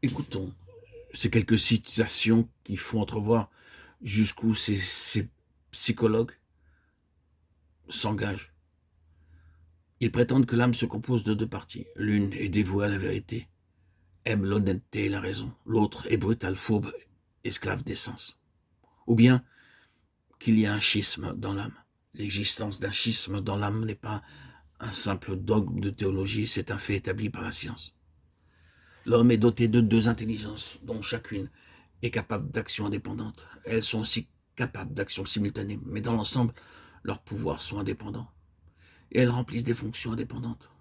Écoutons ces quelques citations qui font entrevoir jusqu'où ces psychologues s'engagent. Ils prétendent que l'âme se compose de deux parties. L'une est dévouée à la vérité, aime l'honnêteté et la raison. L'autre est brutale, fourbe, esclave des sens. Ou bien qu'il y a un schisme dans l'âme. L'existence d'un schisme dans l'âme n'est pas un simple dogme de théologie, c'est un fait établi par la science. L'homme est doté de deux intelligences, dont chacune est capable d'action indépendante. Elles sont aussi capables d'action simultanée, mais dans l'ensemble, leurs pouvoirs sont indépendants. Et elles remplissent des fonctions indépendantes.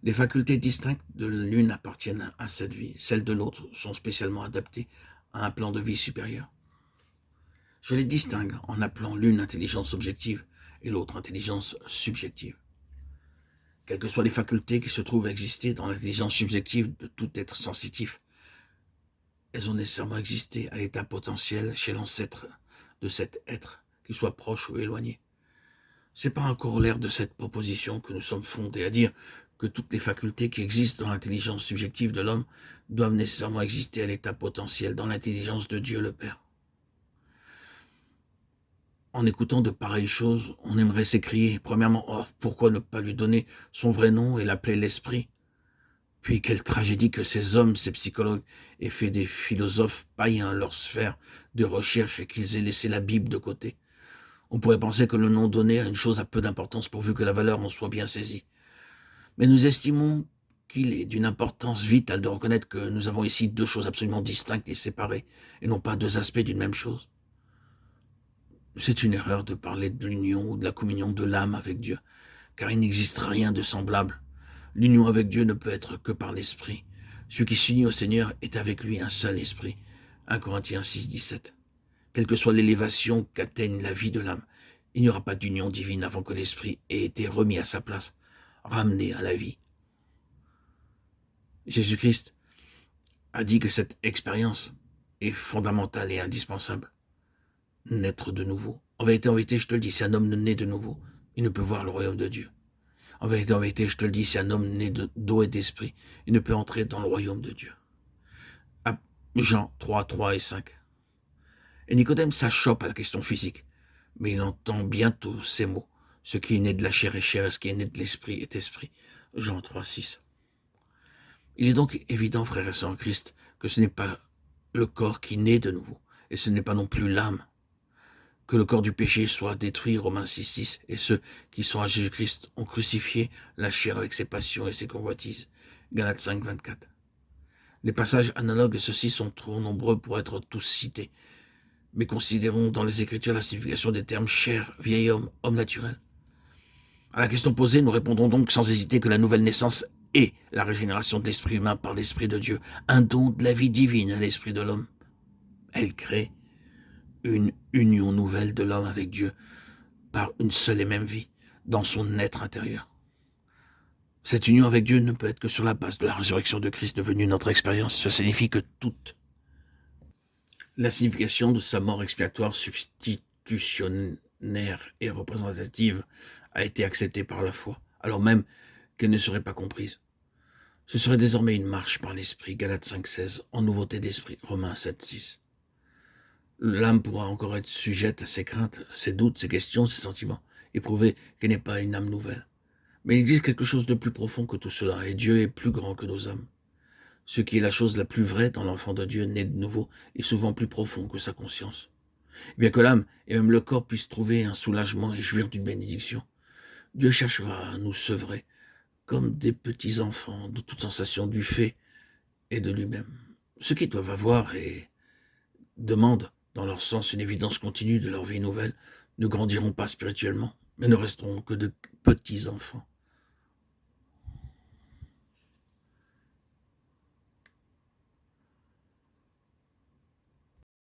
Les facultés distinctes de l'une appartiennent à cette vie, celles de l'autre sont spécialement adaptées à un plan de vie supérieur. Je les distingue en appelant l'une intelligence objective et l'autre intelligence subjective. Quelles que soient les facultés qui se trouvent à exister dans l'intelligence subjective de tout être sensitif, elles ont nécessairement existé à l'état potentiel chez l'ancêtre de cet être, qu'il soit proche ou éloigné. C'est par un corollaire de cette proposition que nous sommes fondés à dire que toutes les facultés qui existent dans l'intelligence subjective de l'homme doivent nécessairement exister à l'état potentiel dans l'intelligence de Dieu le Père. En écoutant de pareilles choses, on aimerait s'écrier, premièrement, oh, pourquoi ne pas lui donner son vrai nom et l'appeler l'Esprit? Puis quelle tragédie que ces hommes, ces psychologues, aient fait des philosophes païens leur sphère de recherche et qu'ils aient laissé la Bible de côté. On pourrait penser que le nom donné à une chose a peu d'importance pourvu que la valeur en soit bien saisie. Mais nous estimons qu'il est d'une importance vitale de reconnaître que nous avons ici deux choses absolument distinctes et séparées, et non pas deux aspects d'une même chose. C'est une erreur de parler de l'union ou de la communion de l'âme avec Dieu, car il n'existe rien de semblable. L'union avec Dieu ne peut être que par l'Esprit. Celui qui s'unit au Seigneur est avec lui un seul esprit. 1 Corinthiens 6, 17. Quelle que soit l'élévation qu'atteigne la vie de l'âme, il n'y aura pas d'union divine avant que l'Esprit ait été remis à sa place, ramené à la vie. Jésus-Christ a dit que cette expérience est fondamentale et indispensable. Naître de nouveau. En vérité, je te le dis, si un homme ne naît de nouveau, il ne peut voir le royaume de Dieu. En vérité, je te le dis, si un homme né d'eau et d'esprit, il ne peut entrer dans le royaume de Dieu. Jean 3, 3 et 5. Et Nicodème s'achoppe à la question physique, mais il entend bientôt ces mots. Ce qui est né de la chair est chair, et ce qui est né de l'esprit est esprit. Jean 3, 6. Il est donc évident, frères et sœurs en Christ, que ce n'est pas le corps qui naît de nouveau, et ce n'est pas non plus l'âme. Que le corps du péché soit détruit, Romains 6, 6, et ceux qui sont à Jésus-Christ ont crucifié la chair avec ses passions et ses convoitises, Galates 5, 24. Les passages analogues à ceux-ci sont trop nombreux pour être tous cités, mais considérons dans les Écritures la signification des termes chair, vieil homme, homme naturel. À la question posée, nous répondrons donc sans hésiter que la nouvelle naissance est la régénération de l'esprit humain par l'esprit de Dieu, un don de la vie divine à l'esprit de l'homme. Elle crée une union nouvelle de l'homme avec Dieu par une seule et même vie, dans son être intérieur. Cette union avec Dieu ne peut être que sur la base de la résurrection de Christ devenue notre expérience. Ça signifie que toute la signification de sa mort expiatoire, substitutionnaire et représentative a été acceptée par la foi, alors même qu'elle ne serait pas comprise. Ce serait désormais une marche par l'esprit, Galates 5, 16, en nouveauté d'esprit, Romains 7, 6. L'âme pourra encore être sujette à ses craintes, ses doutes, ses questions, ses sentiments, et prouver qu'elle n'est pas une âme nouvelle. Mais il existe quelque chose de plus profond que tout cela, et Dieu est plus grand que nos âmes. Ce qui est la chose la plus vraie dans l'enfant de Dieu né de nouveau est souvent plus profond que sa conscience. Bien que l'âme et même le corps puissent trouver un soulagement et jouir d'une bénédiction, Dieu cherchera à nous sevrer, comme des petits enfants, de toute sensation du fait et de lui-même. Ceux qui doivent avoir et demandent dans leur sens une évidence continue de leur vie nouvelle, ne grandiront pas spirituellement, mais ne resteront que de petits enfants.